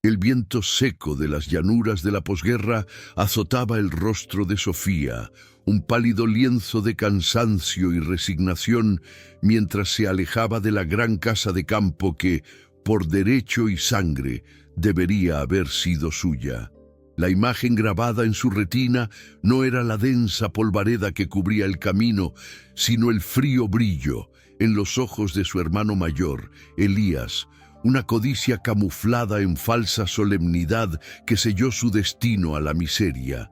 El viento seco de las llanuras de la posguerra azotaba el rostro de Sofía, un pálido lienzo de cansancio y resignación, mientras se alejaba de la gran casa de campo que, por derecho y sangre, debería haber sido suya. La imagen grabada en su retina no era la densa polvareda que cubría el camino, sino el frío brillo en los ojos de su hermano mayor, Elías, una codicia camuflada en falsa solemnidad que selló su destino a la miseria.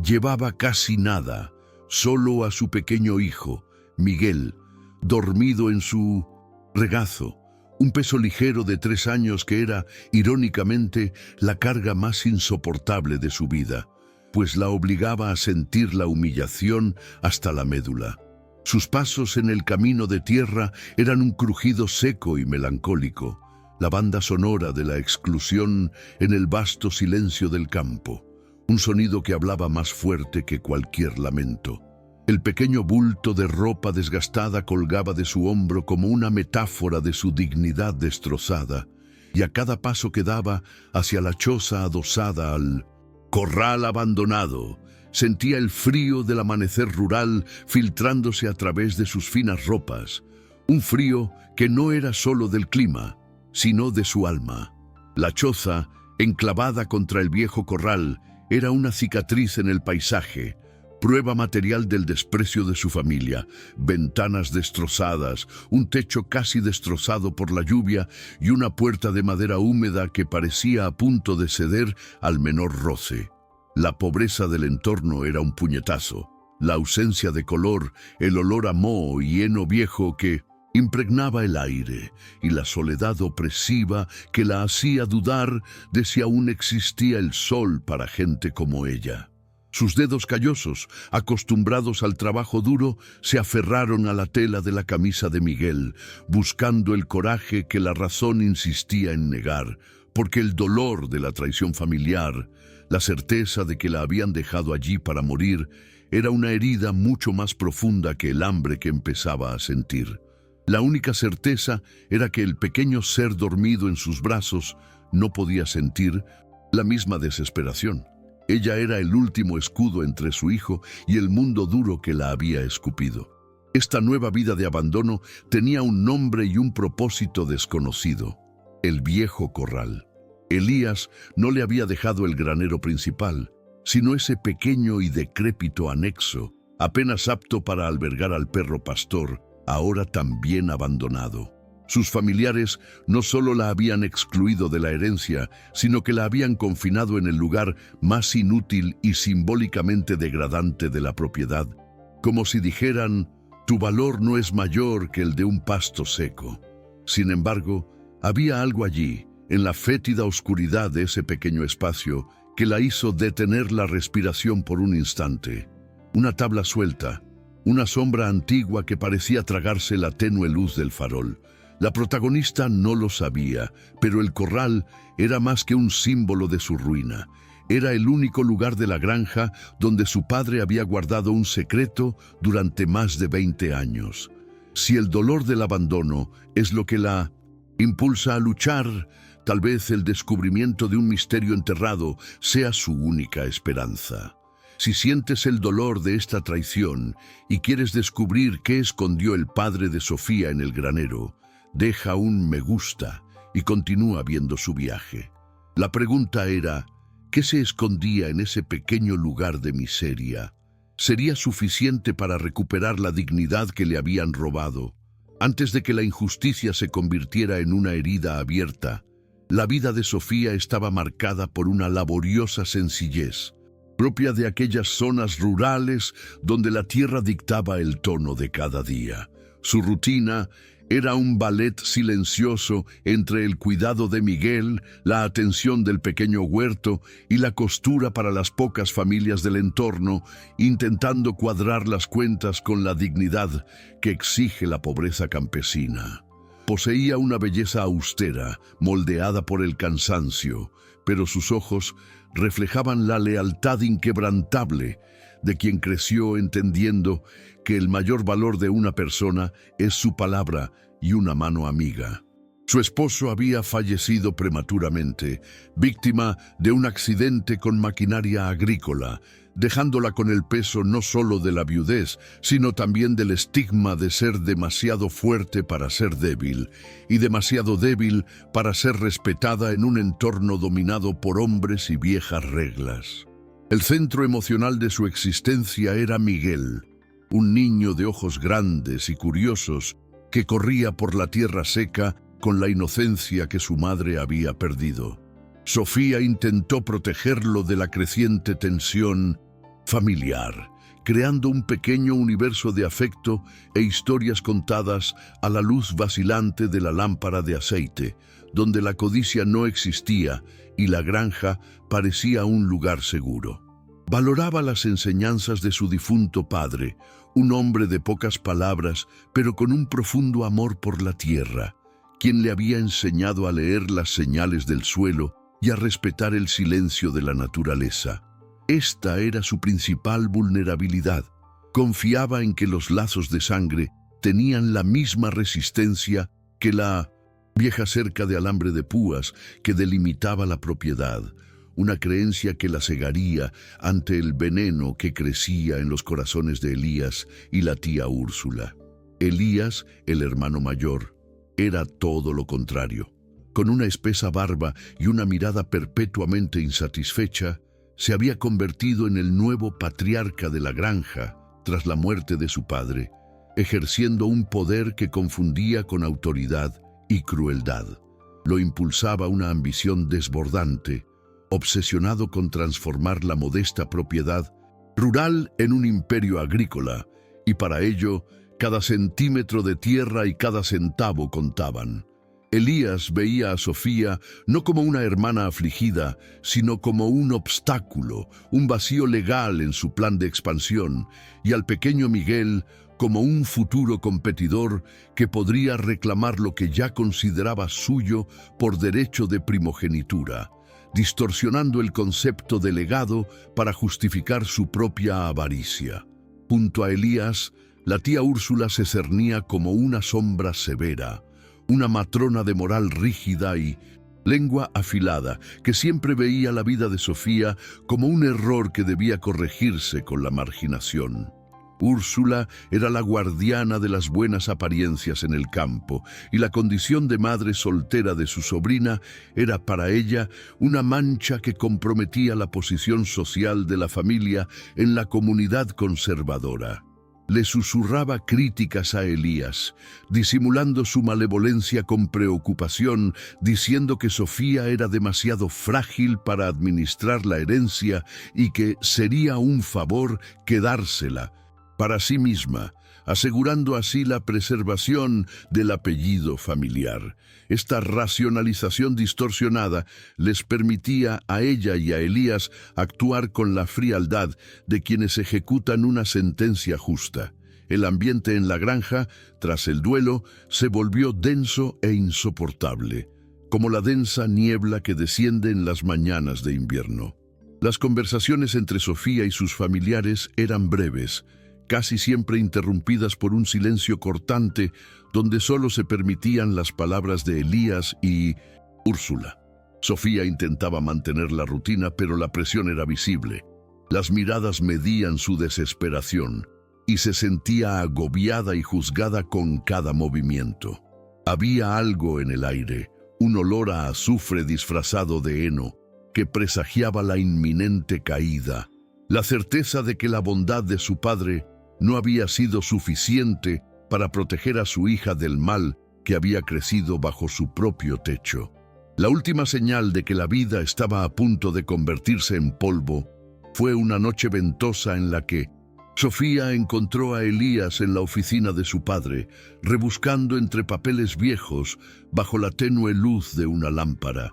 Llevaba casi nada, solo a su pequeño hijo, Miguel, dormido en su regazo, un peso ligero de 3 años que era, irónicamente, la carga más insoportable de su vida, pues la obligaba a sentir la humillación hasta la médula. Sus pasos en el camino de tierra eran un crujido seco y melancólico, la banda sonora de la exclusión en el vasto silencio del campo, un sonido que hablaba más fuerte que cualquier lamento. El pequeño bulto de ropa desgastada colgaba de su hombro como una metáfora de su dignidad destrozada, y a cada paso que daba hacia la choza adosada al corral abandonado, sentía el frío del amanecer rural filtrándose a través de sus finas ropas, un frío que no era solo del clima, sino de su alma. La choza, enclavada contra el viejo corral, era una cicatriz en el paisaje, prueba material del desprecio de su familia, ventanas destrozadas, un techo casi destrozado por la lluvia y una puerta de madera húmeda que parecía a punto de ceder al menor roce. La pobreza del entorno era un puñetazo, la ausencia de color, el olor a moho y heno viejo que impregnaba el aire y la soledad opresiva que la hacía dudar de si aún existía el sol para gente como ella. Sus dedos callosos, acostumbrados al trabajo duro, se aferraron a la tela de la camisa de Miguel, buscando el coraje que la razón insistía en negar, porque el dolor de la traición familiar, la certeza de que la habían dejado allí para morir, era una herida mucho más profunda que el hambre que empezaba a sentir. La única certeza era que el pequeño ser dormido en sus brazos no podía sentir la misma desesperación. Ella era el último escudo entre su hijo y el mundo duro que la había escupido. Esta nueva vida de abandono tenía un nombre y un propósito desconocido: el viejo corral. Elías no le había dejado el granero principal, sino ese pequeño y decrépito anexo, apenas apto para albergar al perro pastor, ahora también abandonado. Sus familiares no solo la habían excluido de la herencia, sino que la habían confinado en el lugar más inútil y simbólicamente degradante de la propiedad, como si dijeran: tu valor no es mayor que el de un pasto seco. Sin embargo, había algo allí, en la fétida oscuridad de ese pequeño espacio, que la hizo detener la respiración por un instante. Una tabla suelta, una sombra antigua que parecía tragarse la tenue luz del farol. La protagonista no lo sabía, pero el corral era más que un símbolo de su ruina. Era el único lugar de la granja donde su padre había guardado un secreto durante más de 20 años. Si el dolor del abandono es lo que la impulsa a luchar, tal vez el descubrimiento de un misterio enterrado sea su única esperanza. Si sientes el dolor de esta traición y quieres descubrir qué escondió el padre de Sofía en el granero, deja un me gusta y continúa viendo su viaje. La pregunta era: ¿qué se escondía en ese pequeño lugar de miseria? ¿Sería suficiente para recuperar la dignidad que le habían robado? Antes de que la injusticia se convirtiera en una herida abierta, la vida de Sofía estaba marcada por una laboriosa sencillez, propia de aquellas zonas rurales donde la tierra dictaba el tono de cada día. Su rutina era un ballet silencioso entre el cuidado de Miguel, la atención del pequeño huerto y la costura para las pocas familias del entorno, intentando cuadrar las cuentas con la dignidad que exige la pobreza campesina. Poseía una belleza austera, moldeada por el cansancio, pero sus ojos reflejaban la lealtad inquebrantable de quien creció entendiendo que el mayor valor de una persona es su palabra y una mano amiga. Su esposo había fallecido prematuramente, víctima de un accidente con maquinaria agrícola, dejándola con el peso no solo de la viudez, sino también del estigma de ser demasiado fuerte para ser débil, y demasiado débil para ser respetada en un entorno dominado por hombres y viejas reglas. El centro emocional de su existencia era Miguel, un niño de ojos grandes y curiosos que corría por la tierra seca con la inocencia que su madre había perdido. Sofía intentó protegerlo de la creciente tensión familiar, creando un pequeño universo de afecto e historias contadas a la luz vacilante de la lámpara de aceite, donde la codicia no existía y la granja parecía un lugar seguro. Valoraba las enseñanzas de su difunto padre, un hombre de pocas palabras, pero con un profundo amor por la tierra, quien le había enseñado a leer las señales del suelo y a respetar el silencio de la naturaleza. Esta era su principal vulnerabilidad. Confiaba en que los lazos de sangre tenían la misma resistencia que la vieja cerca de alambre de púas que delimitaba la propiedad, una creencia que la cegaría ante el veneno que crecía en los corazones de Elías y la tía Úrsula. Elías, el hermano mayor, era todo lo contrario. Con una espesa barba y una mirada perpetuamente insatisfecha, se había convertido en el nuevo patriarca de la granja tras la muerte de su padre, ejerciendo un poder que confundía con autoridad y crueldad. Lo impulsaba una ambición desbordante, obsesionado con transformar la modesta propiedad rural en un imperio agrícola, y para ello, cada centímetro de tierra y cada centavo contaban. Elías veía a Sofía no como una hermana afligida, sino como un obstáculo, un vacío legal en su plan de expansión, y al pequeño Miguel como un futuro competidor que podría reclamar lo que ya consideraba suyo por derecho de primogenitura, distorsionando el concepto de legado para justificar su propia avaricia. Junto a Elías, la tía Úrsula se cernía como una sombra severa, una matrona de moral rígida y lengua afilada, que siempre veía la vida de Sofía como un error que debía corregirse con la marginación. Úrsula era la guardiana de las buenas apariencias en el campo, y la condición de madre soltera de su sobrina era para ella una mancha que comprometía la posición social de la familia en la comunidad conservadora. Le susurraba críticas a Elías, disimulando su malevolencia con preocupación, diciendo que Sofía era demasiado frágil para administrar la herencia y que sería un favor quedársela para sí misma, asegurando así la preservación del apellido familiar. Esta racionalización distorsionada les permitía a ella y a Elías actuar con la frialdad de quienes ejecutan una sentencia justa. El ambiente en la granja, tras el duelo, se volvió denso e insoportable, como la densa niebla que desciende en las mañanas de invierno. Las conversaciones entre Sofía y sus familiares eran breves, casi siempre interrumpidas por un silencio cortante donde solo se permitían las palabras de Elías y Úrsula. Sofía intentaba mantener la rutina, pero la presión era visible. Las miradas medían su desesperación y se sentía agobiada y juzgada con cada movimiento. Había algo en el aire, un olor a azufre disfrazado de heno, que presagiaba la inminente caída, la certeza de que la bondad de su padre no había sido suficiente para proteger a su hija del mal que había crecido bajo su propio techo. La última señal de que la vida estaba a punto de convertirse en polvo fue una noche ventosa en la que Sofía encontró a Elías en la oficina de su padre, rebuscando entre papeles viejos bajo la tenue luz de una lámpara.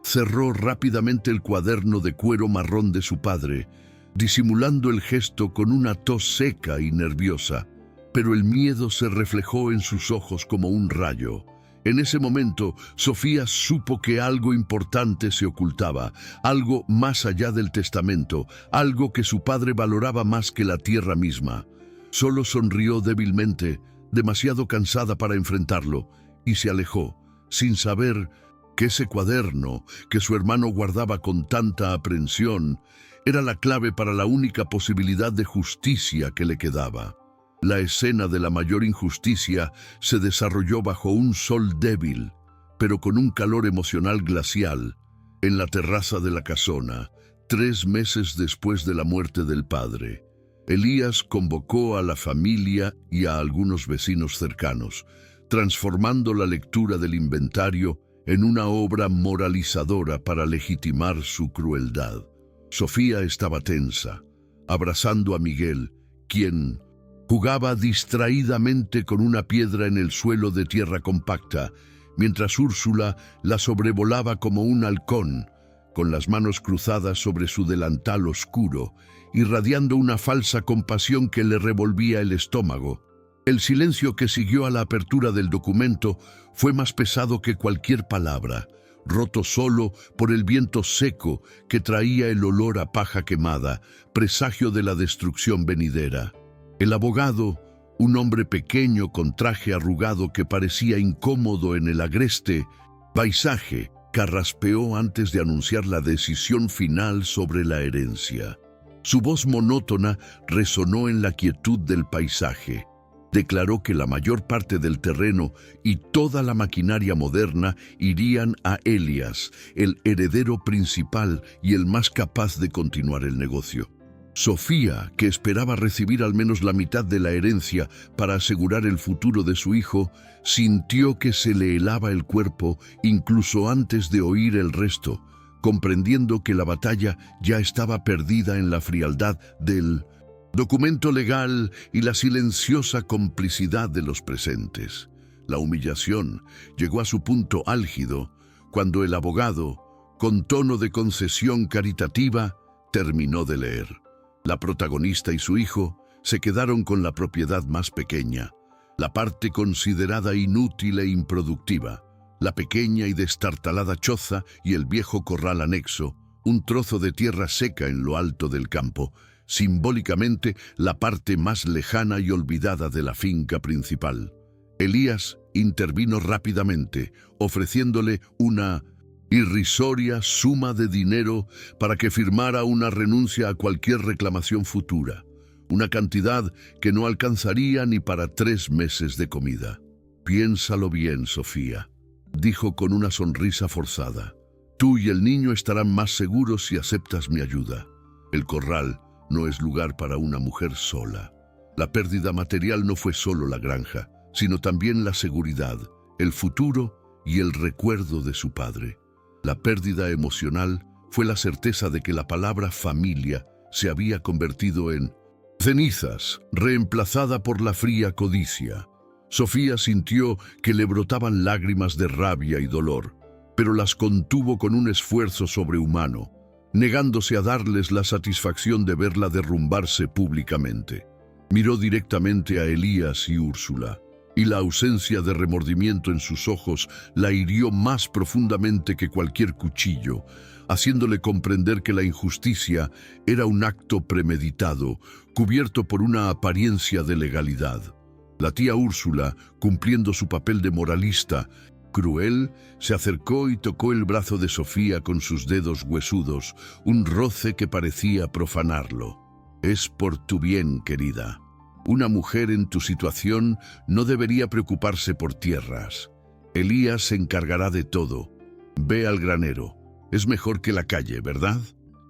Cerró rápidamente el cuaderno de cuero marrón de su padre, disimulando el gesto con una tos seca y nerviosa, pero el miedo se reflejó en sus ojos como un rayo. En ese momento, Sofía supo que algo importante se ocultaba, algo más allá del testamento, algo que su padre valoraba más que la tierra misma. Solo sonrió débilmente, demasiado cansada para enfrentarlo, y se alejó, sin saber que ese cuaderno que su hermano guardaba con tanta aprensión era la clave para la única posibilidad de justicia que le quedaba. La escena de la mayor injusticia se desarrolló bajo un sol débil, pero con un calor emocional glacial, en la terraza de la casona, 3 meses después de la muerte del padre. Elías convocó a la familia y a algunos vecinos cercanos, transformando la lectura del inventario en una obra moralizadora para legitimar su crueldad. Sofía estaba tensa, abrazando a Miguel, quien jugaba distraídamente con una piedra en el suelo de tierra compacta, mientras Úrsula la sobrevolaba como un halcón, con las manos cruzadas sobre su delantal oscuro, irradiando una falsa compasión que le revolvía el estómago. El silencio que siguió a la apertura del documento fue más pesado que cualquier palabra, roto solo por el viento seco que traía el olor a paja quemada, presagio de la destrucción venidera. El abogado, un hombre pequeño con traje arrugado que parecía incómodo en el agreste paisaje, carraspeó antes de anunciar la decisión final sobre la herencia. Su voz monótona resonó en la quietud del paisaje. Declaró que la mayor parte del terreno y toda la maquinaria moderna irían a Elías, el heredero principal y el más capaz de continuar el negocio. Sofía, que esperaba recibir al menos la mitad de la herencia para asegurar el futuro de su hijo, sintió que se le helaba el cuerpo incluso antes de oír el resto, comprendiendo que la batalla ya estaba perdida en la frialdad del documento legal y la silenciosa complicidad de los presentes. La humillación llegó a su punto álgido cuando el abogado, con tono de concesión caritativa, terminó de leer. La protagonista y su hijo se quedaron con la propiedad más pequeña, la parte considerada inútil e improductiva, la pequeña y destartalada choza y el viejo corral anexo, un trozo de tierra seca en lo alto del campo, simbólicamente la parte más lejana y olvidada de la finca principal. Elías intervino rápidamente, ofreciéndole una irrisoria suma de dinero para que firmara una renuncia a cualquier reclamación futura, una cantidad que no alcanzaría ni para 3 meses de comida. «Piénsalo bien, Sofía», dijo con una sonrisa forzada. «Tú y el niño estarán más seguros si aceptas mi ayuda. El corral no es lugar para una mujer sola. La pérdida material no fue solo la granja, sino también la seguridad, el futuro y el recuerdo de su padre. La pérdida emocional fue la certeza de que la palabra familia se había convertido en cenizas, reemplazada por la fría codicia. Sofía sintió que le brotaban lágrimas de rabia y dolor, pero las contuvo con un esfuerzo sobrehumano, negándose a darles la satisfacción de verla derrumbarse públicamente. Miró directamente a Elías y Úrsula, y la ausencia de remordimiento en sus ojos la hirió más profundamente que cualquier cuchillo, haciéndole comprender que la injusticia era un acto premeditado, cubierto por una apariencia de legalidad. La tía Úrsula, cumpliendo su papel de moralista, cruel, se acercó y tocó el brazo de Sofía con sus dedos huesudos, un roce que parecía profanarlo. «Es por tu bien, querida. Una mujer en tu situación no debería preocuparse por tierras. Elías se encargará de todo. Ve al granero. Es mejor que la calle, ¿verdad?»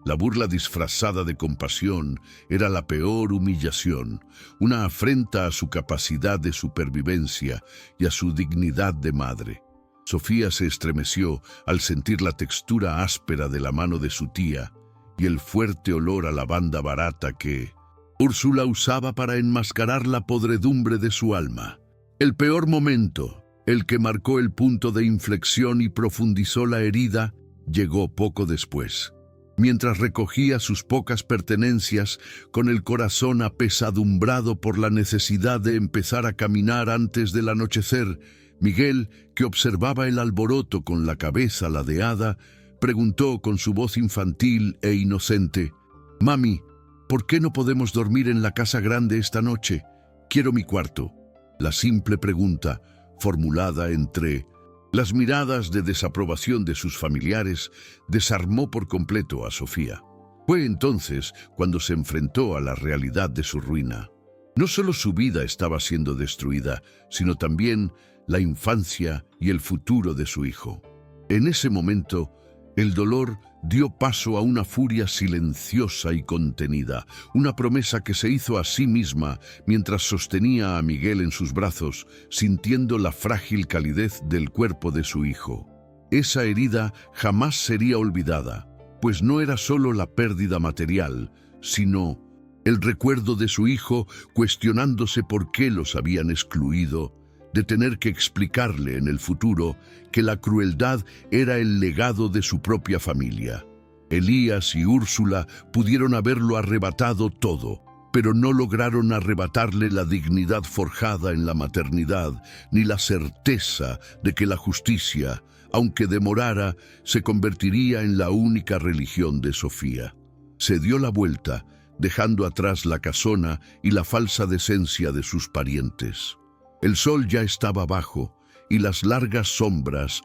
La burla disfrazada de compasión era la peor humillación, una afrenta a su capacidad de supervivencia y a su dignidad de madre. Sofía se estremeció al sentir la textura áspera de la mano de su tía y el fuerte olor a lavanda barata que Úrsula usaba para enmascarar la podredumbre de su alma. El peor momento, el que marcó el punto de inflexión y profundizó la herida, llegó poco después. Mientras recogía sus pocas pertenencias, con el corazón apesadumbrado por la necesidad de empezar a caminar antes del anochecer, Miguel, que observaba el alboroto con la cabeza ladeada, preguntó con su voz infantil e inocente: «Mami, ¿por qué no podemos dormir en la casa grande esta noche? Quiero mi cuarto». La simple pregunta, formulada entre Las miradas de desaprobación de sus familiares desarmó por completo a Sofía. Fue entonces cuando se enfrentó a la realidad de su ruina. No solo su vida estaba siendo destruida, sino también la infancia y el futuro de su hijo. En ese momento, el dolor dio paso a una furia silenciosa y contenida, una promesa que se hizo a sí misma mientras sostenía a Miguel en sus brazos, sintiendo la frágil calidez del cuerpo de su hijo. Esa herida jamás sería olvidada, pues no era solo la pérdida material, sino el recuerdo de su hijo cuestionándose por qué los habían excluido, de tener que explicarle en el futuro que la crueldad era el legado de su propia familia. Elías y Úrsula pudieron haberlo arrebatado todo, pero no lograron arrebatarle la dignidad forjada en la maternidad, ni la certeza de que la justicia, aunque demorara, se convertiría en la única religión de Sofía. Se dio la vuelta, dejando atrás la casona y la falsa decencia de sus parientes. El sol ya estaba bajo y las largas sombras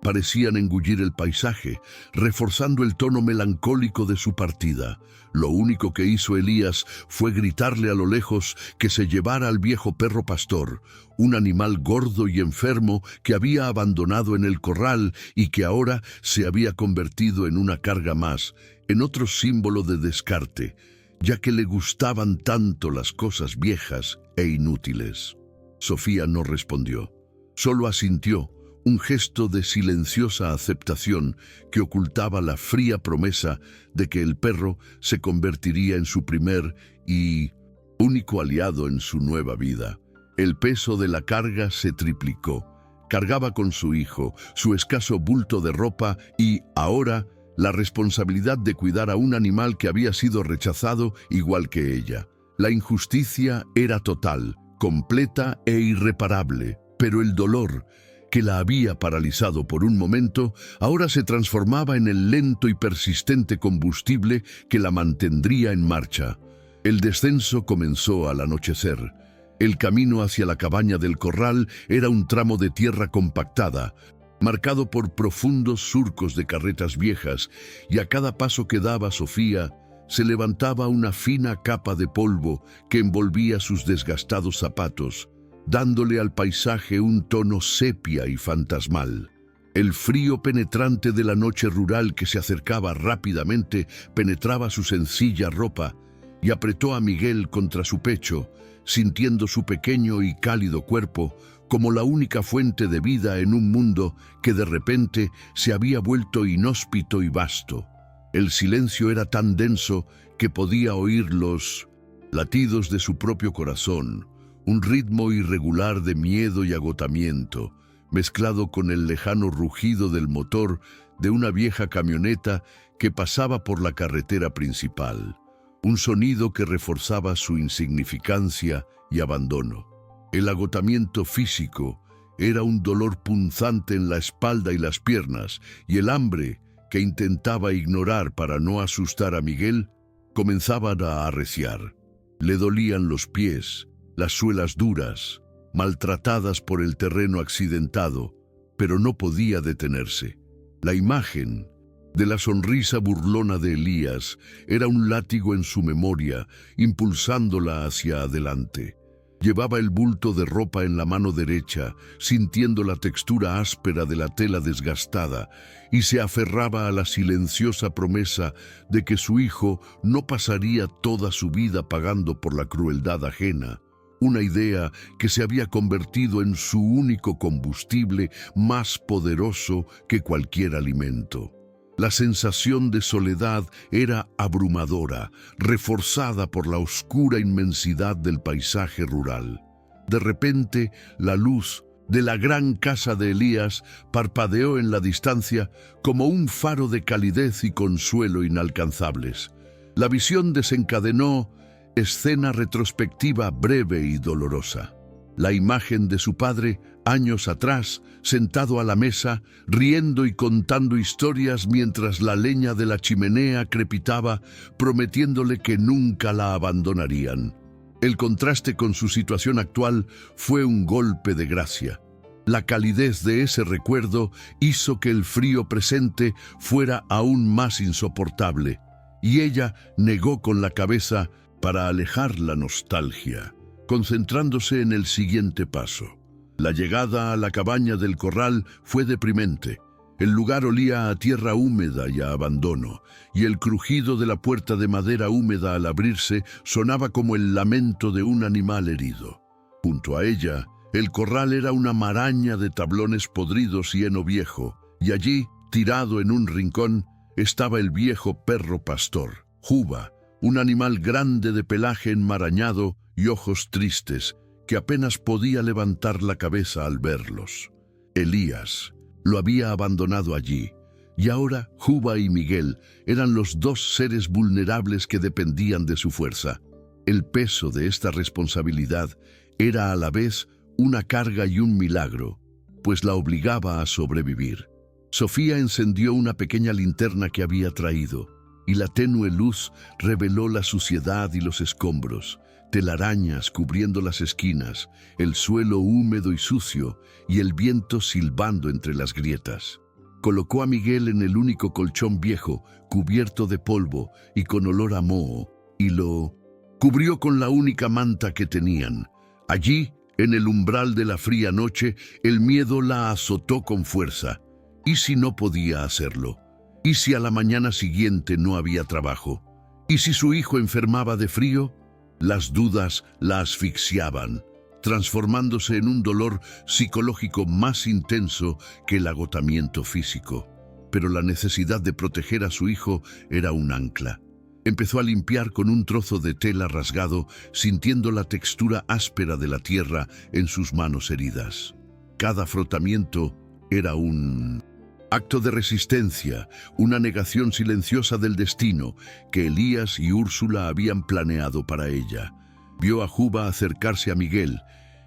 parecían engullir el paisaje, reforzando el tono melancólico de su partida. Lo único que hizo Elías fue gritarle a lo lejos que se llevara al viejo perro pastor, un animal gordo y enfermo que había abandonado en el corral y que ahora se había convertido en una carga más, en otro símbolo de descarte, ya que le gustaban tanto las cosas viejas e inútiles. Sofía no respondió, solo asintió, un gesto de silenciosa aceptación que ocultaba la fría promesa de que el perro se convertiría en su primer y único aliado en su nueva vida. El peso de la carga se triplicó. Cargaba con su hijo, su escaso bulto de ropa y, ahora, la responsabilidad de cuidar a un animal que había sido rechazado igual que ella. La injusticia era total, completa e irreparable, pero el dolor, que la había paralizado por un momento, ahora se transformaba en el lento y persistente combustible que la mantendría en marcha. El descenso comenzó al anochecer. El camino hacia la cabaña del corral era un tramo de tierra compactada, marcado por profundos surcos de carretas viejas, y a cada paso que daba Sofía, se levantaba una fina capa de polvo que envolvía sus desgastados zapatos, dándole al paisaje un tono sepia y fantasmal. El frío penetrante de la noche rural que se acercaba rápidamente penetraba su sencilla ropa y apretó a Miguel contra su pecho, sintiendo su pequeño y cálido cuerpo como la única fuente de vida en un mundo que de repente se había vuelto inhóspito y vasto. El silencio era tan denso que podía oír los latidos de su propio corazón, un ritmo irregular de miedo y agotamiento, mezclado con el lejano rugido del motor de una vieja camioneta que pasaba por la carretera principal, un sonido que reforzaba su insignificancia y abandono. El agotamiento físico era un dolor punzante en la espalda y las piernas, y el hambre, que intentaba ignorar para no asustar a Miguel, comenzaban a arreciar. Le dolían los pies, las suelas duras, maltratadas por el terreno accidentado, pero no podía detenerse. La imagen de la sonrisa burlona de Elías era un látigo en su memoria, impulsándola hacia adelante. Llevaba el bulto de ropa en la mano derecha, sintiendo la textura áspera de la tela desgastada, y se aferraba a la silenciosa promesa de que su hijo no pasaría toda su vida pagando por la crueldad ajena, una idea que se había convertido en su único combustible más poderoso que cualquier alimento. La sensación de soledad era abrumadora, reforzada por la oscura inmensidad del paisaje rural. De repente, la luz de la gran casa de Elías parpadeó en la distancia como un faro de calidez y consuelo inalcanzables. La visión desencadenó escena retrospectiva breve y dolorosa. La imagen de su padre, años atrás, sentado a la mesa, riendo y contando historias mientras la leña de la chimenea crepitaba, prometiéndole que nunca la abandonarían. El contraste con su situación actual fue un golpe de gracia. La calidez de ese recuerdo hizo que el frío presente fuera aún más insoportable, y ella negó con la cabeza para alejar la nostalgia, concentrándose en el siguiente paso. La llegada a la cabaña del corral fue deprimente. El lugar olía a tierra húmeda y a abandono, y el crujido de la puerta de madera húmeda al abrirse sonaba como el lamento de un animal herido. Junto a ella, el corral era una maraña de tablones podridos y heno viejo, y allí, tirado en un rincón, estaba el viejo perro pastor, Juba, un animal grande de pelaje enmarañado y ojos tristes, que apenas podía levantar la cabeza al verlos. Elías lo había abandonado allí, y ahora Juba y Miguel eran los dos seres vulnerables que dependían de su fuerza. El peso de esta responsabilidad era a la vez una carga y un milagro, pues la obligaba a sobrevivir. Sofía encendió una pequeña linterna que había traído, y la tenue luz reveló la suciedad y los escombros, telarañas cubriendo las esquinas, el suelo húmedo y sucio, y el viento silbando entre las grietas. Colocó a Miguel en el único colchón viejo, cubierto de polvo y con olor a moho, y lo cubrió con la única manta que tenían. Allí, en el umbral de la fría noche, el miedo la azotó con fuerza. ¿Y si no podía hacerlo? ¿Y si a la mañana siguiente no había trabajo? ¿Y si su hijo enfermaba de frío? Las dudas la asfixiaban, transformándose en un dolor psicológico más intenso que el agotamiento físico. Pero la necesidad de proteger a su hijo era un ancla. Empezó a limpiar con un trozo de tela rasgado, sintiendo la textura áspera de la tierra en sus manos heridas. Cada frotamiento era un acto de resistencia, una negación silenciosa del destino que Elías y Úrsula habían planeado para ella. Vio a Juba acercarse a Miguel,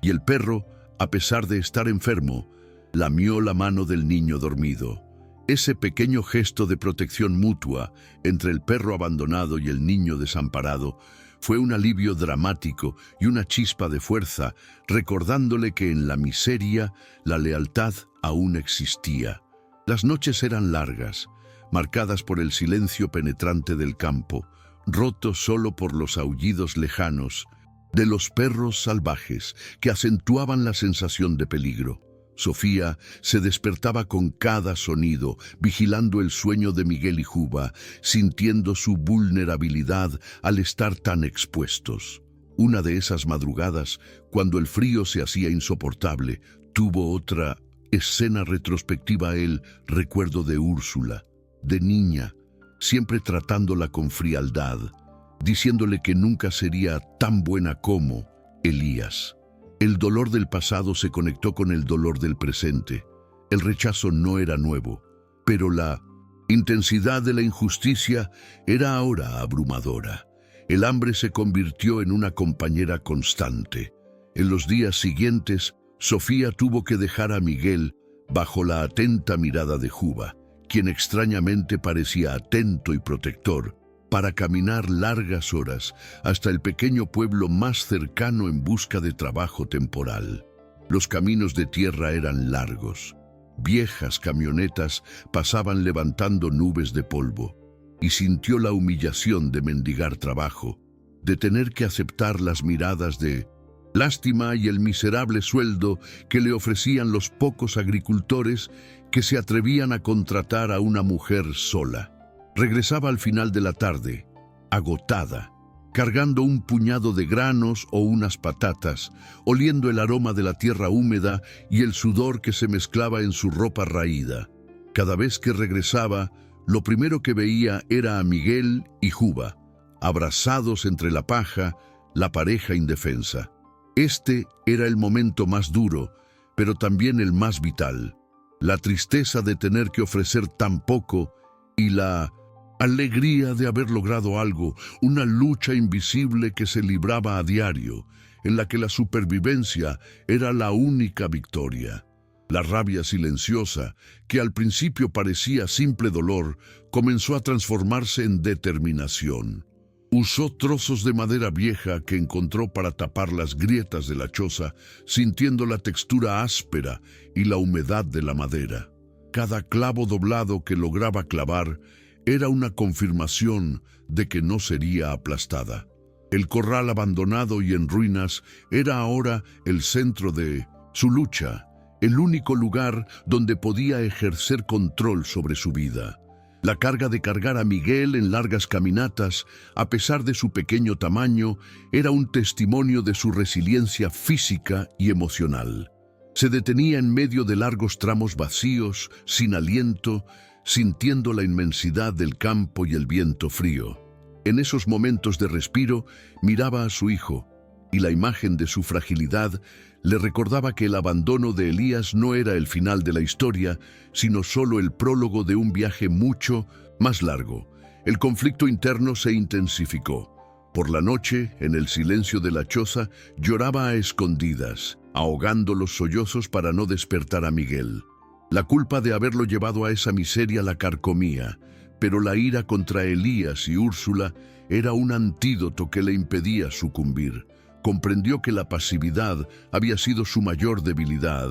y el perro, a pesar de estar enfermo, lamió la mano del niño dormido. Ese pequeño gesto de protección mutua entre el perro abandonado y el niño desamparado fue un alivio dramático y una chispa de fuerza, recordándole que en la miseria la lealtad aún existía. Las noches eran largas, marcadas por el silencio penetrante del campo, roto solo por los aullidos lejanos de los perros salvajes que acentuaban la sensación de peligro. Sofía se despertaba con cada sonido, vigilando el sueño de Miguel y Juba, sintiendo su vulnerabilidad al estar tan expuestos. Una de esas madrugadas, cuando el frío se hacía insoportable, tuvo otra escena retrospectiva el recuerdo de Úrsula, de niña, siempre tratándola con frialdad, diciéndole que nunca sería tan buena como Elías. El dolor del pasado se conectó con el dolor del presente. El rechazo no era nuevo, pero la intensidad de la injusticia era ahora abrumadora. El hambre se convirtió en una compañera constante. En los días siguientes, Sofía tuvo que dejar a Miguel bajo la atenta mirada de Juba, quien extrañamente parecía atento y protector, para caminar largas horas hasta el pequeño pueblo más cercano en busca de trabajo temporal. Los caminos de tierra eran largos. Viejas camionetas pasaban levantando nubes de polvo, y sintió la humillación de mendigar trabajo, de tener que aceptar las miradas de lástima y el miserable sueldo que le ofrecían los pocos agricultores que se atrevían a contratar a una mujer sola. Regresaba al final de la tarde, agotada, cargando un puñado de granos o unas patatas, oliendo el aroma de la tierra húmeda y el sudor que se mezclaba en su ropa raída. Cada vez que regresaba, lo primero que veía era a Miguel y Juba, abrazados entre la paja, la pareja indefensa. Este era el momento más duro, pero también el más vital. La tristeza de tener que ofrecer tan poco y la alegría de haber logrado algo, una lucha invisible que se libraba a diario, en la que la supervivencia era la única victoria. La rabia silenciosa, que al principio parecía simple dolor, comenzó a transformarse en determinación. Usó trozos de madera vieja que encontró para tapar las grietas de la choza, sintiendo la textura áspera y la humedad de la madera. Cada clavo doblado que lograba clavar era una confirmación de que no sería aplastada. El corral abandonado y en ruinas era ahora el centro de su lucha, el único lugar donde podía ejercer control sobre su vida. La carga de cargar a Miguel en largas caminatas, a pesar de su pequeño tamaño, era un testimonio de su resiliencia física y emocional. Se detenía en medio de largos tramos vacíos, sin aliento, sintiendo la inmensidad del campo y el viento frío. En esos momentos de respiro, miraba a su hijo, y la imagen de su fragilidad le recordaba que el abandono de Elías no era el final de la historia, sino solo el prólogo de un viaje mucho más largo. El conflicto interno se intensificó. Por la noche, en el silencio de la choza, lloraba a escondidas, ahogando los sollozos para no despertar a Miguel. La culpa de haberlo llevado a esa miseria la carcomía, pero la ira contra Elías y Úrsula era un antídoto que le impedía sucumbir. Comprendió que la pasividad había sido su mayor debilidad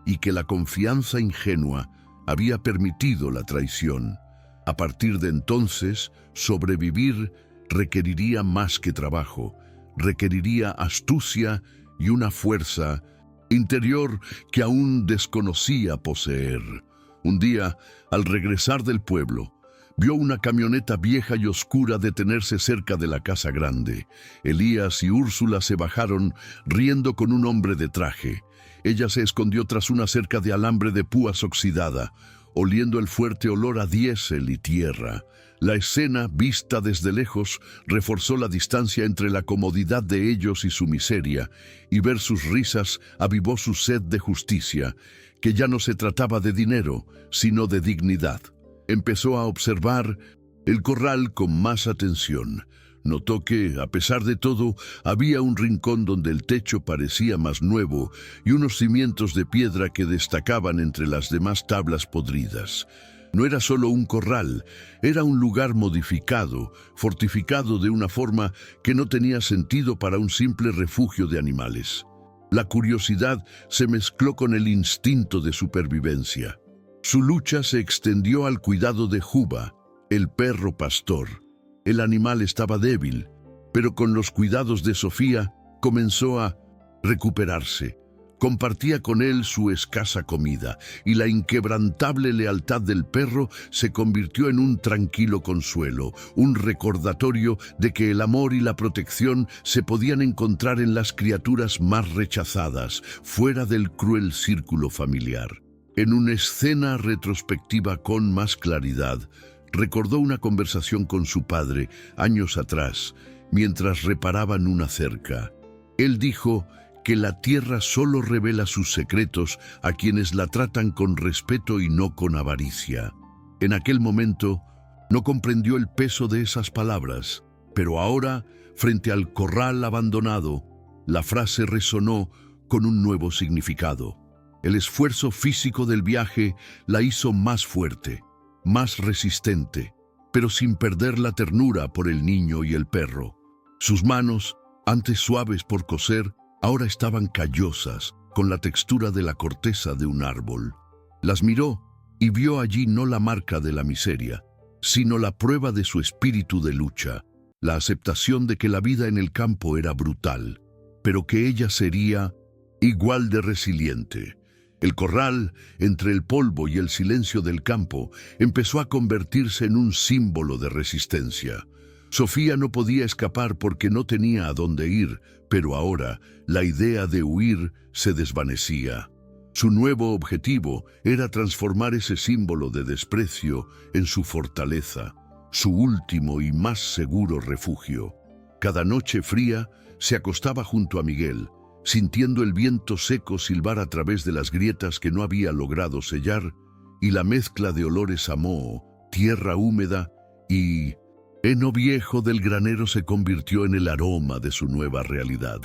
y que la confianza ingenua había permitido la traición. A partir de entonces, sobrevivir requeriría más que trabajo, requeriría astucia y una fuerza interior que aún desconocía poseer. Un día, al regresar del pueblo, vio una camioneta vieja y oscura detenerse cerca de la casa grande. Elías y Úrsula se bajaron, riendo con un hombre de traje. Ella se escondió tras una cerca de alambre de púas oxidada, oliendo el fuerte olor a diésel y tierra. La escena, vista desde lejos, reforzó la distancia entre la comodidad de ellos y su miseria, y ver sus risas avivó su sed de justicia, que ya no se trataba de dinero, sino de dignidad. Empezó a observar el corral con más atención. Notó que, a pesar de todo, había un rincón donde el techo parecía más nuevo y unos cimientos de piedra que destacaban entre las demás tablas podridas. No era solo un corral, era un lugar modificado, fortificado de una forma que no tenía sentido para un simple refugio de animales. La curiosidad se mezcló con el instinto de supervivencia. Su lucha se extendió al cuidado de Juba, el perro pastor. El animal estaba débil, pero con los cuidados de Sofía comenzó a recuperarse. Compartía con él su escasa comida, y la inquebrantable lealtad del perro se convirtió en un tranquilo consuelo, un recordatorio de que el amor y la protección se podían encontrar en las criaturas más rechazadas, fuera del cruel círculo familiar. En una escena retrospectiva con más claridad, recordó una conversación con su padre años atrás, mientras reparaban una cerca. Él dijo que la tierra solo revela sus secretos a quienes la tratan con respeto y no con avaricia. En aquel momento no comprendió el peso de esas palabras, pero ahora, frente al corral abandonado, la frase resonó con un nuevo significado. El esfuerzo físico del viaje la hizo más fuerte, más resistente, pero sin perder la ternura por el niño y el perro. Sus manos, antes suaves por coser, ahora estaban callosas, con la textura de la corteza de un árbol. Las miró y vio allí no la marca de la miseria, sino la prueba de su espíritu de lucha, la aceptación de que la vida en el campo era brutal, pero que ella sería igual de resiliente. El corral, entre el polvo y el silencio del campo, empezó a convertirse en un símbolo de resistencia. Sofía no podía escapar porque no tenía a dónde ir, pero ahora la idea de huir se desvanecía. Su nuevo objetivo era transformar ese símbolo de desprecio en su fortaleza, su último y más seguro refugio. Cada noche fría se acostaba junto a Miguel, sintiendo el viento seco silbar a través de las grietas que no había logrado sellar, y la mezcla de olores a moho, tierra húmeda y heno viejo del granero se convirtió en el aroma de su nueva realidad.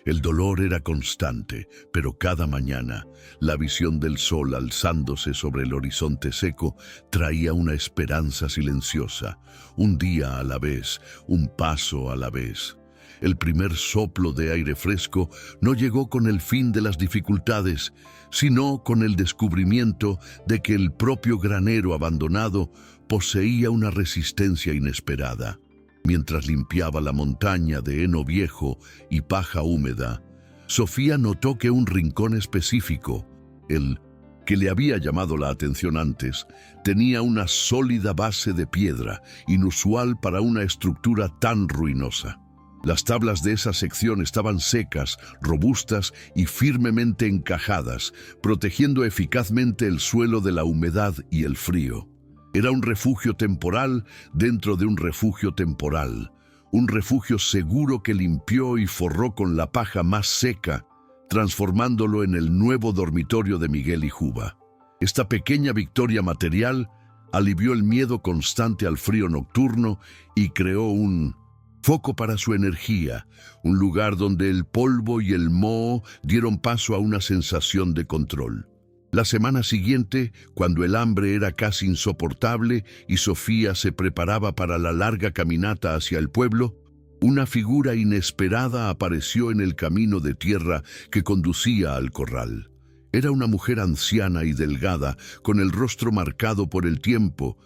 El dolor era constante, pero cada mañana la visión del sol alzándose sobre el horizonte seco traía una esperanza silenciosa, un día a la vez, un paso a la vez. El primer soplo de aire fresco no llegó con el fin de las dificultades, sino con el descubrimiento de que el propio granero abandonado poseía una resistencia inesperada. Mientras limpiaba la montaña de heno viejo y paja húmeda, Sofía notó que un rincón específico, el que le había llamado la atención antes, tenía una sólida base de piedra, inusual para una estructura tan ruinosa. Las tablas de esa sección estaban secas, robustas y firmemente encajadas, protegiendo eficazmente el suelo de la humedad y el frío. Era un refugio temporal dentro de un refugio temporal, un refugio seguro que limpió y forró con la paja más seca, transformándolo en el nuevo dormitorio de Miguel y Juba. Esta pequeña victoria material alivió el miedo constante al frío nocturno y creó un foco para su energía, un lugar donde el polvo y el moho dieron paso a una sensación de control. La semana siguiente, cuando el hambre era casi insoportable y Sofía se preparaba para la larga caminata hacia el pueblo, una figura inesperada apareció en el camino de tierra que conducía al corral. Era una mujer anciana y delgada, con el rostro marcado por el tiempo,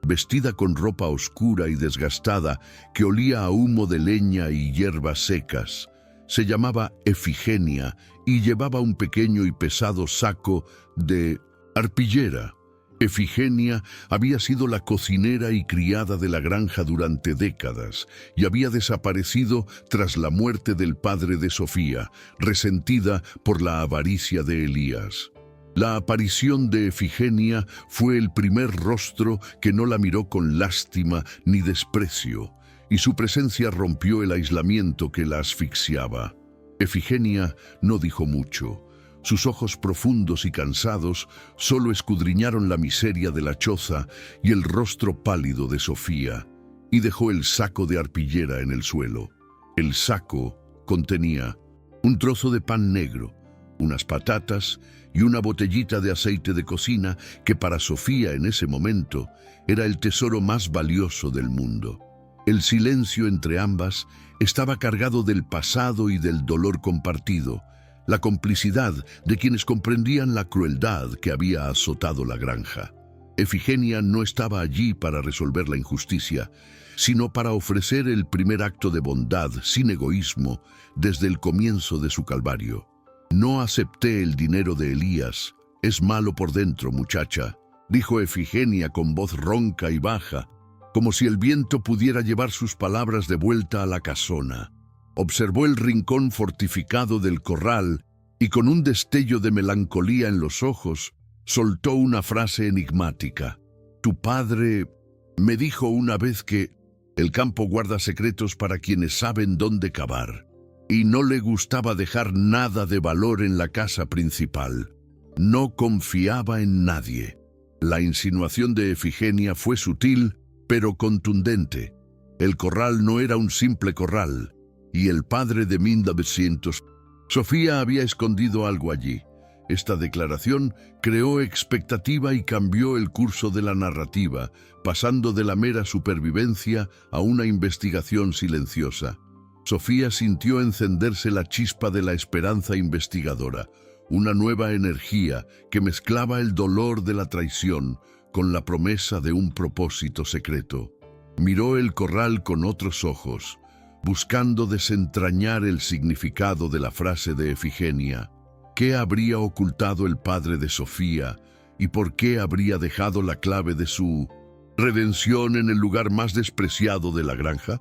vestida con ropa oscura y desgastada que olía a humo de leña y hierbas secas. Se llamaba Efigenia y llevaba un pequeño y pesado saco de arpillera. Efigenia había sido la cocinera y criada de la granja durante décadas y había desaparecido tras la muerte del padre de Sofía, resentida por la avaricia de Elías. La aparición de Efigenia fue el primer rostro que no la miró con lástima ni desprecio, y su presencia rompió el aislamiento que la asfixiaba. Efigenia no dijo mucho. Sus ojos profundos y cansados solo escudriñaron la miseria de la choza y el rostro pálido de Sofía, y dejó el saco de arpillera en el suelo. El saco contenía un trozo de pan negro, unas patatas y una botellita de aceite de cocina que para Sofía en ese momento era el tesoro más valioso del mundo. El silencio entre ambas estaba cargado del pasado y del dolor compartido, la complicidad de quienes comprendían la crueldad que había azotado la granja. Efigenia no estaba allí para resolver la injusticia, sino para ofrecer el primer acto de bondad sin egoísmo desde el comienzo de su calvario. «No acepté el dinero de Elías. Es malo por dentro, muchacha», dijo Efigenia con voz ronca y baja, como si el viento pudiera llevar sus palabras de vuelta a la casona. Observó el rincón fortificado del corral y con un destello de melancolía en los ojos, soltó una frase enigmática. «Tu padre me dijo una vez que el campo guarda secretos para quienes saben dónde cavar, y no le gustaba dejar nada de valor en la casa principal. No confiaba en nadie». La insinuación de Efigenia fue sutil, pero contundente. El corral no era un simple corral, y el padre de 1900. Sofía había escondido algo allí. Esta declaración creó expectativa y cambió el curso de la narrativa, pasando de la mera supervivencia a una investigación silenciosa. Sofía sintió encenderse la chispa de la esperanza investigadora, una nueva energía que mezclaba el dolor de la traición con la promesa de un propósito secreto. Miró el corral con otros ojos, buscando desentrañar el significado de la frase de Efigenia. ¿Qué habría ocultado el padre de Sofía y por qué habría dejado la clave de su redención en el lugar más despreciado de la granja?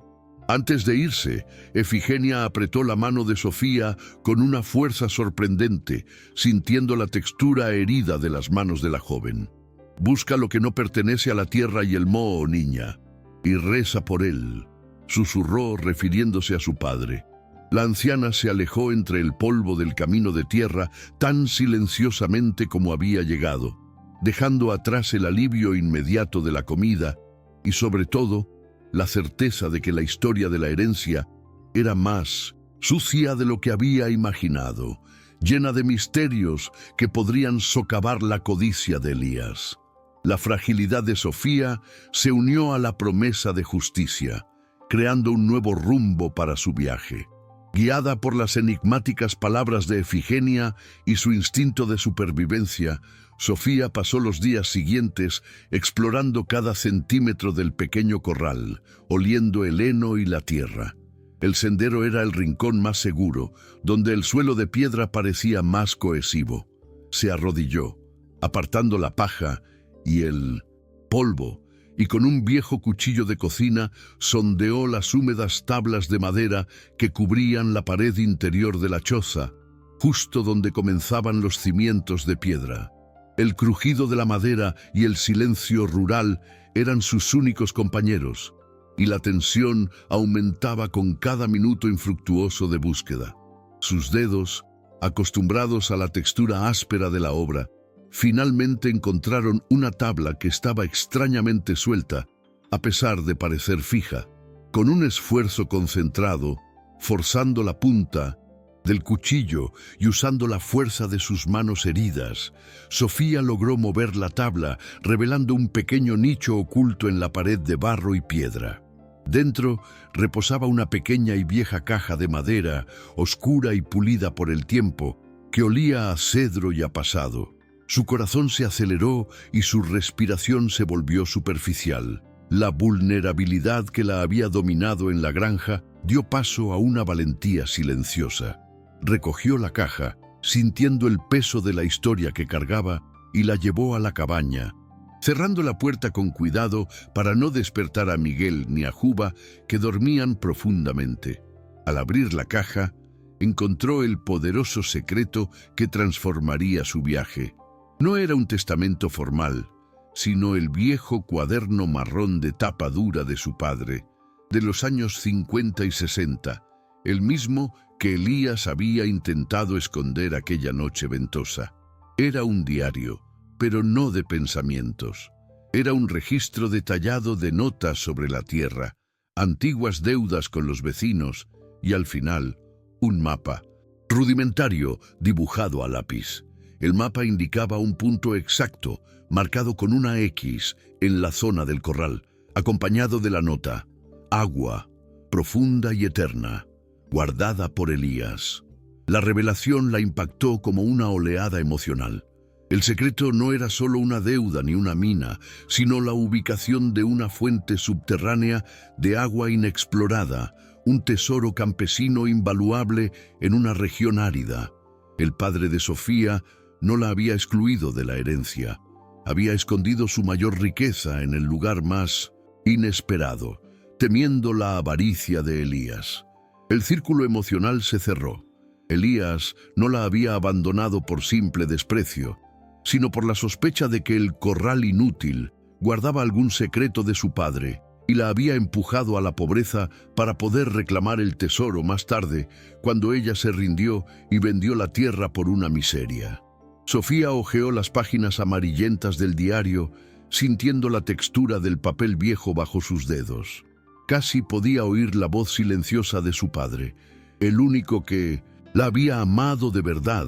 Antes de irse, Efigenia apretó la mano de Sofía con una fuerza sorprendente, sintiendo la textura herida de las manos de la joven. «Busca lo que no pertenece a la tierra y el moho, niña, y reza por él», susurró refiriéndose a su padre. La anciana se alejó entre el polvo del camino de tierra tan silenciosamente como había llegado, dejando atrás el alivio inmediato de la comida y, sobre todo, la certeza de que la historia de la herencia era más sucia de lo que había imaginado, llena de misterios que podrían socavar la codicia de Elías. La fragilidad de Sofía se unió a la promesa de justicia, creando un nuevo rumbo para su viaje. Guiada por las enigmáticas palabras de Efigenia y su instinto de supervivencia, Sofía pasó los días siguientes explorando cada centímetro del pequeño corral, oliendo el heno y la tierra. El sendero era el rincón más seguro, donde el suelo de piedra parecía más cohesivo. Se arrodilló, apartando la paja y el polvo, y con un viejo cuchillo de cocina sondeó las húmedas tablas de madera que cubrían la pared interior de la choza, justo donde comenzaban los cimientos de piedra. El crujido de la madera y el silencio rural eran sus únicos compañeros, y la tensión aumentaba con cada minuto infructuoso de búsqueda. Sus dedos, acostumbrados a la textura áspera de la obra, finalmente encontraron una tabla que estaba extrañamente suelta, a pesar de parecer fija. Con un esfuerzo concentrado, forzando la punta del cuchillo y usando la fuerza de sus manos heridas, Sofía logró mover la tabla, revelando un pequeño nicho oculto en la pared de barro y piedra. Dentro reposaba una pequeña y vieja caja de madera, oscura y pulida por el tiempo, que olía a cedro y a pasado. Su corazón se aceleró y su respiración se volvió superficial. La vulnerabilidad que la había dominado en la granja dio paso a una valentía silenciosa. Recogió la caja, sintiendo el peso de la historia que cargaba, y la llevó a la cabaña, cerrando la puerta con cuidado para no despertar a Miguel ni a Juba, que dormían profundamente. Al abrir la caja, encontró el poderoso secreto que transformaría su viaje. No era un testamento formal, sino el viejo cuaderno marrón de tapa dura de su padre, de los años 50 y 60, el mismo que Elías había intentado esconder aquella noche ventosa. Era un diario, pero no de pensamientos. Era un registro detallado de notas sobre la tierra, antiguas deudas con los vecinos y, al final, un mapa, rudimentario, dibujado a lápiz. El mapa indicaba un punto exacto, marcado con una X, en la zona del corral, acompañado de la nota: agua, profunda y eterna, guardada por Elías. La revelación la impactó como una oleada emocional. El secreto no era solo una deuda ni una mina, sino la ubicación de una fuente subterránea de agua inexplorada, un tesoro campesino invaluable en una región árida. El padre de Sofía no la había excluido de la herencia. Había escondido su mayor riqueza en el lugar más inesperado, temiendo la avaricia de Elías. El círculo emocional se cerró. Elías no la había abandonado por simple desprecio, sino por la sospecha de que el corral inútil guardaba algún secreto de su padre y la había empujado a la pobreza para poder reclamar el tesoro más tarde, cuando ella se rindió y vendió la tierra por una miseria. Sofía hojeó las páginas amarillentas del diario, sintiendo la textura del papel viejo bajo sus dedos. Casi podía oír la voz silenciosa de su padre, el único que la había amado de verdad,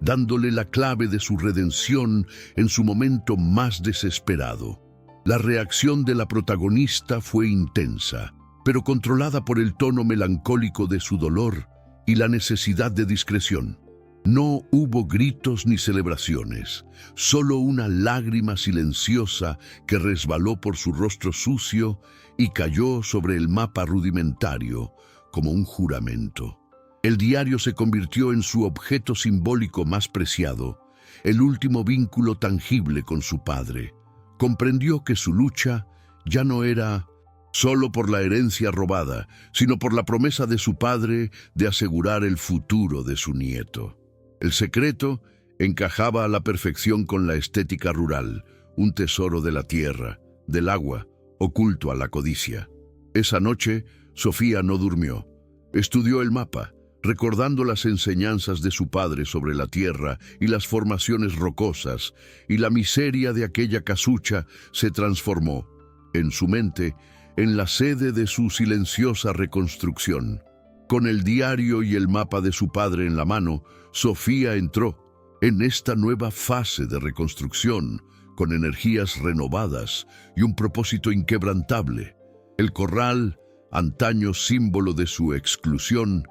dándole la clave de su redención en su momento más desesperado. La reacción de la protagonista fue intensa, pero controlada por el tono melancólico de su dolor y la necesidad de discreción. No hubo gritos ni celebraciones, solo una lágrima silenciosa que resbaló por su rostro sucio y cayó sobre el mapa rudimentario como un juramento. El diario se convirtió en su objeto simbólico más preciado, el último vínculo tangible con su padre. Comprendió que su lucha ya no era solo por la herencia robada, sino por la promesa de su padre de asegurar el futuro de su nieto. El secreto encajaba a la perfección con la estética rural, un tesoro de la tierra, del agua, oculto a la codicia. Esa noche, Sofía no durmió. Estudió el mapa, recordando las enseñanzas de su padre sobre la tierra y las formaciones rocosas, y la miseria de aquella casucha se transformó, en su mente, en la sede de su silenciosa reconstrucción. Con el diario y el mapa de su padre en la mano, Sofía entró en esta nueva fase de reconstrucción, con energías renovadas y un propósito inquebrantable. El corral, antaño símbolo de su exclusión,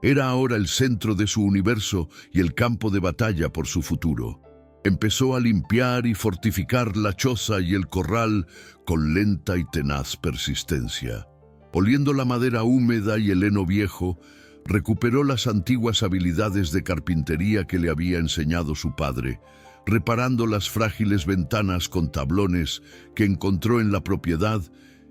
era ahora el centro de su universo y el campo de batalla por su futuro. Empezó a limpiar y fortificar la choza y el corral con lenta y tenaz persistencia. Oliendo la madera húmeda y el heno viejo, recuperó las antiguas habilidades de carpintería que le había enseñado su padre, reparando las frágiles ventanas con tablones que encontró en la propiedad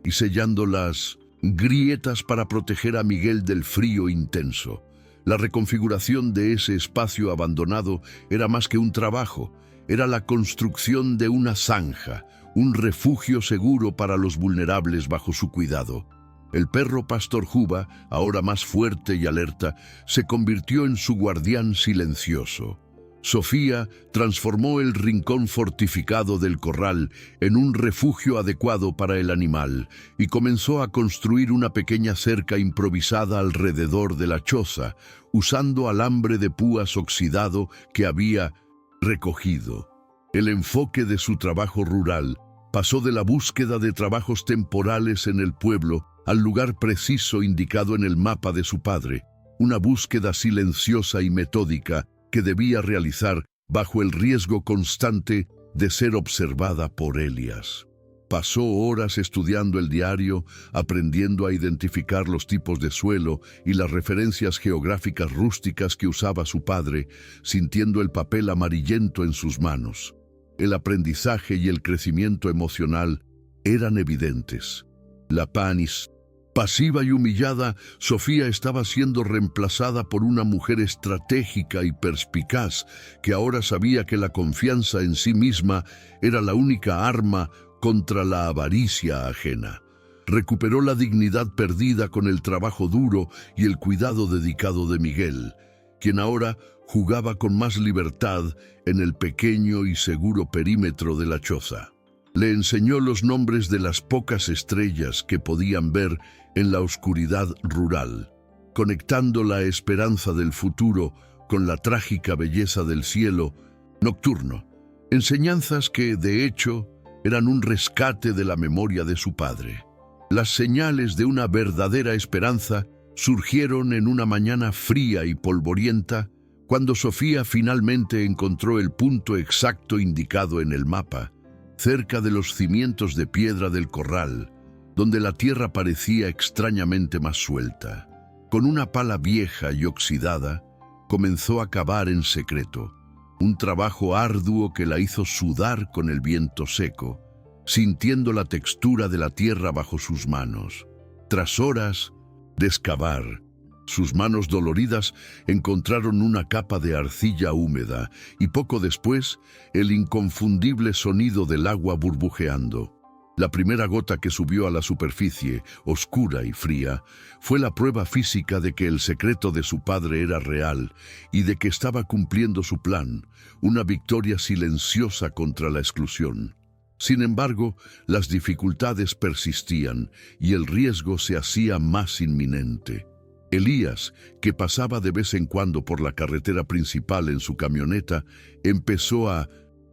y sellando las grietas para proteger a Miguel del frío intenso. La reconfiguración de ese espacio abandonado era más que un trabajo, era la construcción de una zanja, un refugio seguro para los vulnerables bajo su cuidado. El perro pastor Juba, ahora más fuerte y alerta, se convirtió en su guardián silencioso. Sofía transformó el rincón fortificado del corral en un refugio adecuado para el animal y comenzó a construir una pequeña cerca improvisada alrededor de la choza, usando alambre de púas oxidado que había recogido. El enfoque de su trabajo rural pasó de la búsqueda de trabajos temporales en el pueblo al lugar preciso indicado en el mapa de su padre, una búsqueda silenciosa y metódica que debía realizar bajo el riesgo constante de ser observada por Elías. Pasó horas estudiando el diario, aprendiendo a identificar los tipos de suelo y las referencias geográficas rústicas que usaba su padre, sintiendo el papel amarillento en sus manos. El aprendizaje y el crecimiento emocional eran evidentes. La panis, pasiva y humillada, Sofía estaba siendo reemplazada por una mujer estratégica y perspicaz que ahora sabía que la confianza en sí misma era la única arma contra la avaricia ajena. Recuperó la dignidad perdida con el trabajo duro y el cuidado dedicado de Miguel, quien ahora jugaba con más libertad en el pequeño y seguro perímetro de la choza. Le enseñó los nombres de las pocas estrellas que podían ver en la oscuridad rural, conectando la esperanza del futuro con la trágica belleza del cielo nocturno. Enseñanzas que, de hecho, eran un rescate de la memoria de su padre. Las señales de una verdadera esperanza surgieron en una mañana fría y polvorienta, cuando Sofía finalmente encontró el punto exacto indicado en el mapa, cerca de los cimientos de piedra del corral, donde la tierra parecía extrañamente más suelta. Con una pala vieja y oxidada, comenzó a cavar en secreto, un trabajo arduo que la hizo sudar con el viento seco, sintiendo la textura de la tierra bajo sus manos. Tras horas de excavar, sus manos doloridas encontraron una capa de arcilla húmeda y poco después el inconfundible sonido del agua burbujeando. La primera gota que subió a la superficie, oscura y fría, fue la prueba física de que el secreto de su padre era real y de que estaba cumpliendo su plan, una victoria silenciosa contra la exclusión. Sin embargo, las dificultades persistían y el riesgo se hacía más inminente. Elías, que pasaba de vez en cuando por la carretera principal en su camioneta, empezó a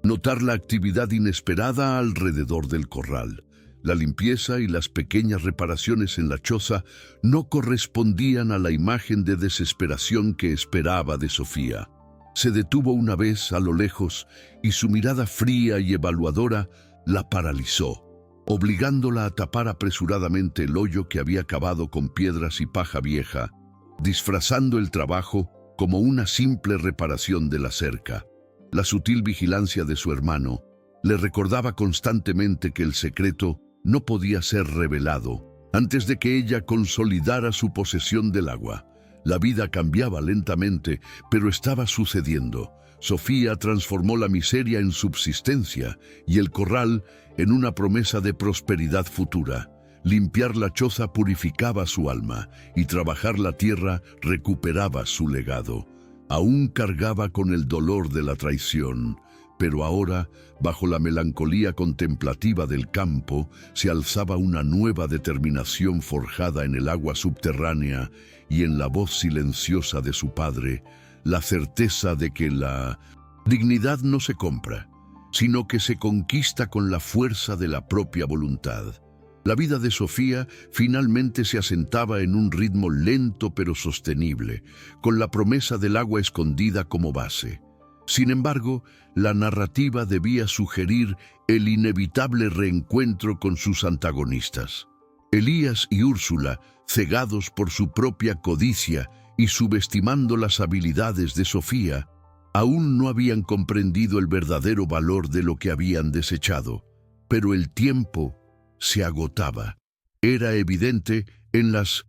notar la actividad inesperada alrededor del corral. La limpieza y las pequeñas reparaciones en la choza no correspondían a la imagen de desesperación que esperaba de Sofía. Se detuvo una vez a lo lejos y su mirada fría y evaluadora la paralizó, obligándola a tapar apresuradamente el hoyo que había cavado con piedras y paja vieja, disfrazando el trabajo como una simple reparación de la cerca. La sutil vigilancia de su hermano le recordaba constantemente que el secreto no podía ser revelado antes de que ella consolidara su posesión del agua. La vida cambiaba lentamente, pero estaba sucediendo. Sofía transformó la miseria en subsistencia y el corral en una promesa de prosperidad futura. Limpiar la choza purificaba su alma y trabajar la tierra recuperaba su legado. Aún cargaba con el dolor de la traición, Pero ahora, bajo la melancolía contemplativa del campo, se alzaba una nueva determinación forjada en el agua subterránea y en la voz silenciosa de su padre, la certeza de que la dignidad no se compra, sino que se conquista con la fuerza de la propia voluntad. La vida de Sofía finalmente se asentaba en un ritmo lento pero sostenible, con la promesa del agua escondida como base. Sin embargo, la narrativa debía sugerir el inevitable reencuentro con sus antagonistas. Elías y Úrsula, cegados por su propia codicia y subestimando las habilidades de Sofía, aún no habían comprendido el verdadero valor de lo que habían desechado. Pero el tiempo se agotaba. Era evidente en las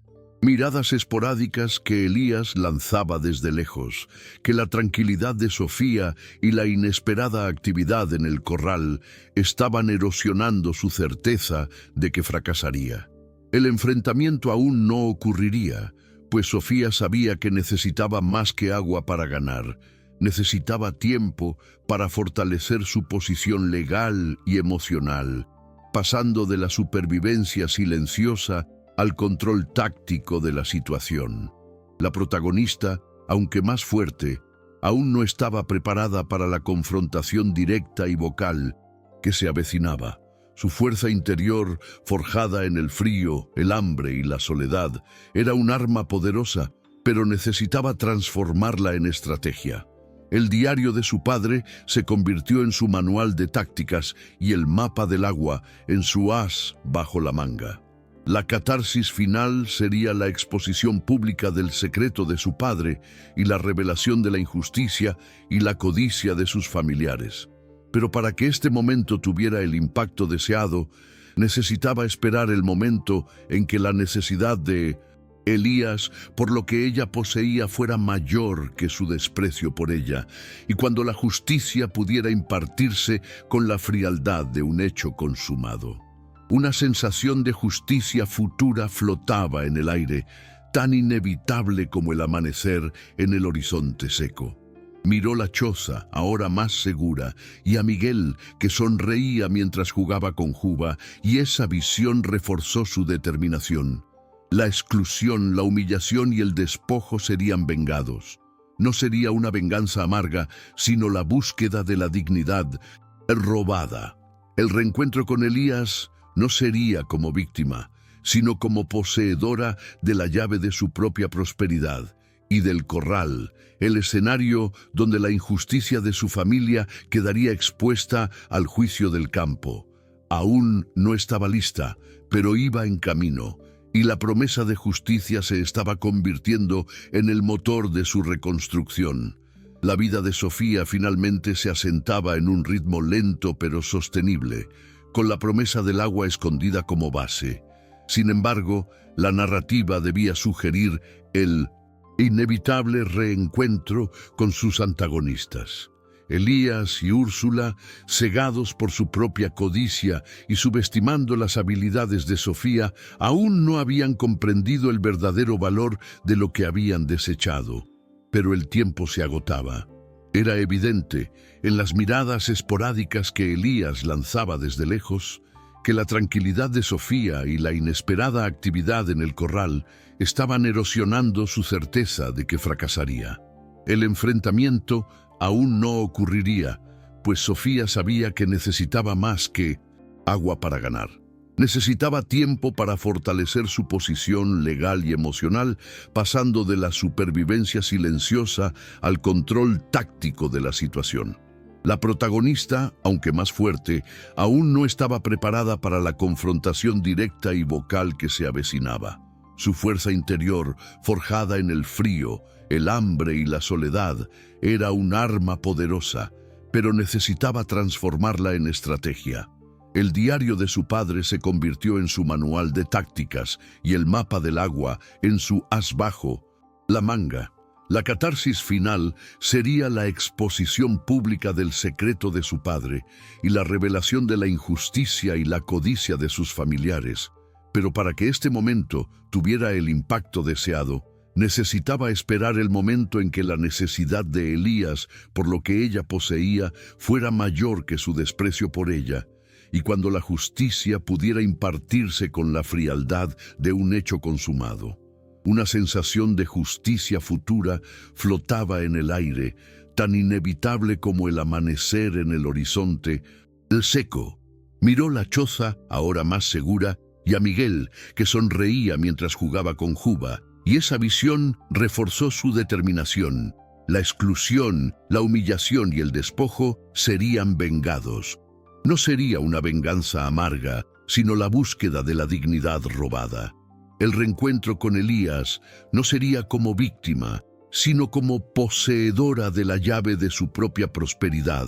miradas esporádicas que Elías lanzaba desde lejos, que la tranquilidad de Sofía y la inesperada actividad en el corral estaban erosionando su certeza de que fracasaría. El enfrentamiento aún no ocurriría, pues Sofía sabía que necesitaba más que agua para ganar. Necesitaba tiempo para fortalecer su posición legal y emocional, pasando de la supervivencia silenciosa al control táctico de la situación. La protagonista, aunque más fuerte, aún no estaba preparada para la confrontación directa y vocal que se avecinaba. Su fuerza interior, forjada en el frío, el hambre y la soledad, era un arma poderosa, pero necesitaba transformarla en estrategia. El diario de su padre se convirtió en su manual de tácticas y el mapa del agua en su as bajo la manga. La catarsis final sería la exposición pública del secreto de su padre y la revelación de la injusticia y la codicia de sus familiares. Pero para que este momento tuviera el impacto deseado, necesitaba esperar el momento en que la necesidad de Elías por lo que ella poseía fuera mayor que su desprecio por ella, y cuando la justicia pudiera impartirse con la frialdad de un hecho consumado. Una sensación de justicia futura flotaba en el aire, tan inevitable como el amanecer en el horizonte seco. Miró la choza, ahora más segura, y a Miguel, que sonreía mientras jugaba con Juba, y esa visión reforzó su determinación. La exclusión, la humillación y el despojo serían vengados. No sería una venganza amarga, sino la búsqueda de la dignidad robada. El reencuentro con Elías no sería como víctima, sino como poseedora de la llave de su propia prosperidad y del corral, el escenario donde la injusticia de su familia quedaría expuesta al juicio del campo. Aún no estaba lista, pero iba en camino, y la promesa de justicia se estaba convirtiendo en el motor de su reconstrucción. La vida de Sofía finalmente se asentaba en un ritmo lento pero sostenible, con la promesa del agua escondida como base. Sin embargo, la narrativa debía sugerir el inevitable reencuentro con sus antagonistas. Elías y Úrsula, cegados por su propia codicia y subestimando las habilidades de Sofía, aún no habían comprendido el verdadero valor de lo que habían desechado. Pero el tiempo se agotaba. Era evidente, en las miradas esporádicas que Elías lanzaba desde lejos, que la tranquilidad de Sofía y la inesperada actividad en el corral estaban erosionando su certeza de que fracasaría. El enfrentamiento aún no ocurriría, pues Sofía sabía que necesitaba más que agua para ganar. Necesitaba tiempo para fortalecer su posición legal y emocional, pasando de la supervivencia silenciosa al control táctico de la situación. La protagonista, aunque más fuerte, aún no estaba preparada para la confrontación directa y vocal que se avecinaba. Su fuerza interior, forjada en el frío, el hambre y la soledad, era un arma poderosa, pero necesitaba transformarla en estrategia. El diario de su padre se convirtió en su manual de tácticas y el mapa del agua en su as bajo la manga. La catarsis final sería la exposición pública del secreto de su padre y la revelación de la injusticia y la codicia de sus familiares. Pero para que este momento tuviera el impacto deseado, Necesitaba esperar el momento en que la necesidad de Elías por lo que ella poseía fuera mayor que su desprecio por ella, y cuando la justicia pudiera impartirse con la frialdad de un hecho consumado. Una sensación de justicia futura flotaba en el aire, tan inevitable como el amanecer en el horizonte. El seco miró la choza, ahora más segura, y a Miguel, que sonreía mientras jugaba con Juba, y esa visión reforzó su determinación. La exclusión, la humillación y el despojo serían vengados. No sería una venganza amarga, sino la búsqueda de la dignidad robada. El reencuentro con Elías no sería como víctima, sino como poseedora de la llave de su propia prosperidad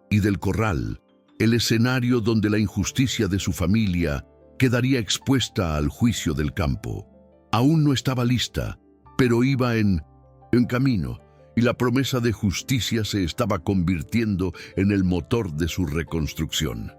y del corral, el escenario donde la injusticia de su familia quedaría expuesta al juicio del campo. Aún no estaba lista, pero iba en camino, y la promesa de justicia se estaba convirtiendo en el motor de su reconstrucción.